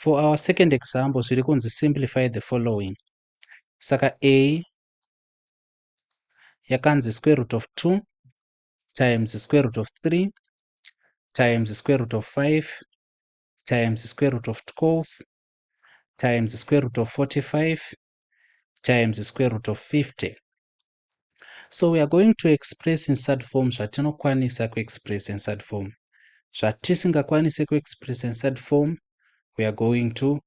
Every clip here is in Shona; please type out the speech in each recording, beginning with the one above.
For our second example, so we simplify the following. Saka a yakanzi square root of 2 times the square root of 3 times the square root of 5 times the square root of 12 times the square root of 45 times the square root of 50. So we are going to express in third form zvatinokwanisa kuexpress in third form. Zvatisingakwanisi kuexpress in third form, we are going to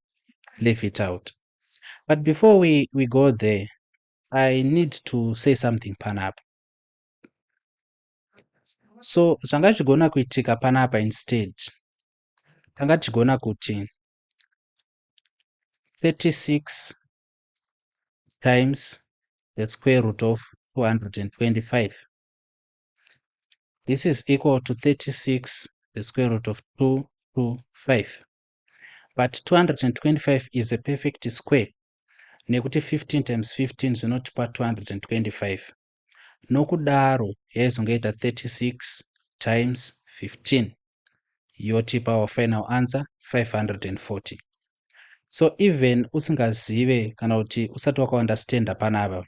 leave it out. But before we go there, I need to say something panapa. So zvanga zvigona kuitika panapa instead, tanga tigona kuti 36 times the square root of 225. This is equal to 36 the square root of 225. But 225 is a perfect square. Nekuti 15 times 15 zvinotipa 225. Nokudaro yaizongoita 36 times 15 yotipa our final answer 540. So even usingazive kana kuti usati wakaunderstanda panapa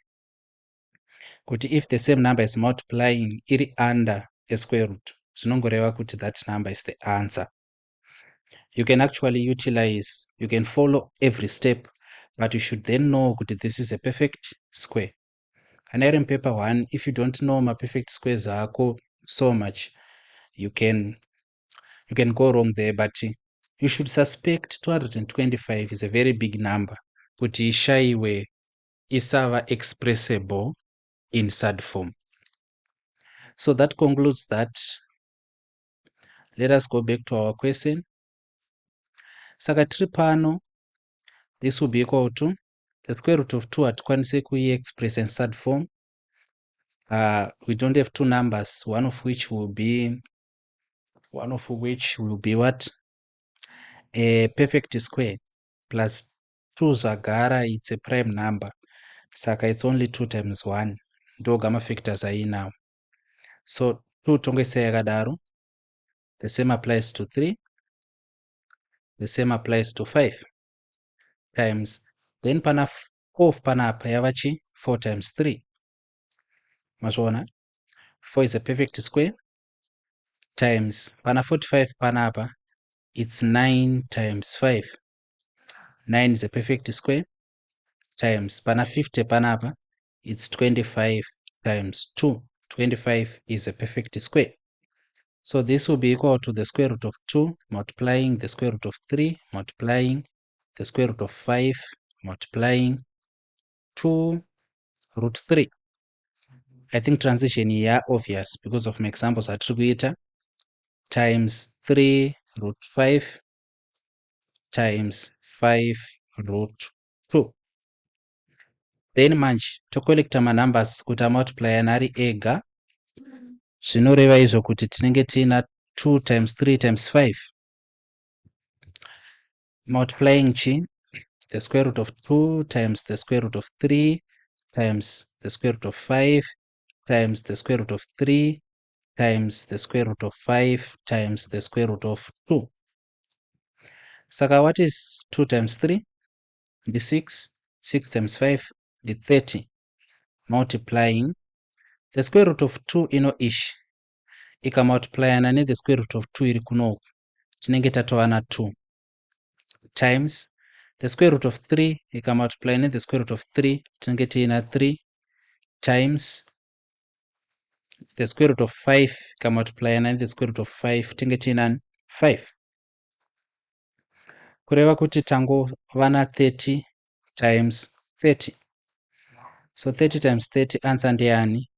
kuti if the same number is multiplying iri under a square root, zvinongoreva kuti that number is the answer. You can actually utilize, you can follow every step, but you should then know that this is a perfect square. And in paper 1, if you don't know my perfect squares so much, you can go wrong there, but you should suspect 225 is a very big number. Kuti ishaiwe isava expressible in third form. So that concludes that. Let us go back to our question. Saka tiri pano, this will be equal to the square root of 2 hatikwanisi kuiexpress in third form. We don't have two numbers, one of which will be what? A perfect square plus 2 zvagara, it's a prime number. Saka it's only 2 times 1. Ndo gamma factors are now. So 2 tongoisa yakadaro. The same applies to 3. The same applies to 5. Times. Then pana 4 panapa yavachi 4 times 3. Mazvona. 4 is a perfect square. Times. Pana 45 panapa. It's 9 times 5. 9 is a perfect square. Times. Pana 50 panapa. It's 25 times 2. 25 is a perfect square. So this will be equal to the square root of 2 multiplying the square root of 3 multiplying the square root of 5 multiplying 2 root 3. I think transition here obvious because of my examples attributor times 3 root 5 times 5 root 2. Then manje tocollecta ma numbers kuti multiply nari ega. Zvinoreva izvo kuti tinenge tina 2 times 3 times 5. Multiplying chi, the square root of 2 times the square root of 3 times the square root of 5 times the square root of 3 times the square root of 5 times the square root of 2. Saka what is 2 times 3? The 6. 6 times 5, the 30. Multiplying the square root of 2 ino ish. Ika multiplyana ne the square root of 2 iri kunoku. Tinenge tatowana 2. Times the square root of 3 ika multiply ne the square root of 3. Tinenge tina 3. Times the square root of 5 ika multiply ne the square root of 5. Tinenge tina 5. Kureva kuti tango vana 30 times 30. So 30 times 30 answer ndeyani?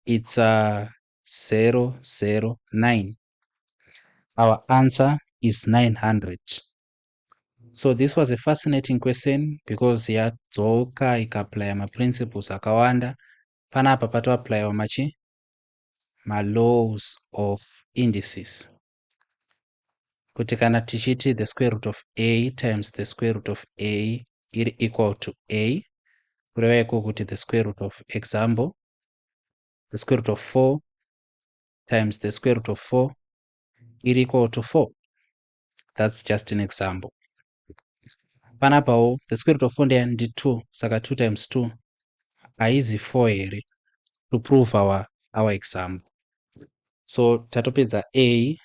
It's 009. Our answer is 900. So this was a fascinating question because yadzoka ikapply ma principles akawanda. Panapa pato apply machi ma laws of indices. Kuti kana tichiti the square root of a times the square root of a is equal to a. Kureva iko kuti the square root of example, the square root of 4 times the square root of 4 is equal to 4. That's just an example. Panapawo the square root of 4 ndeyani ndi 2, saka 2 times 2 haizi 4 here to prove our example. So tatopedza A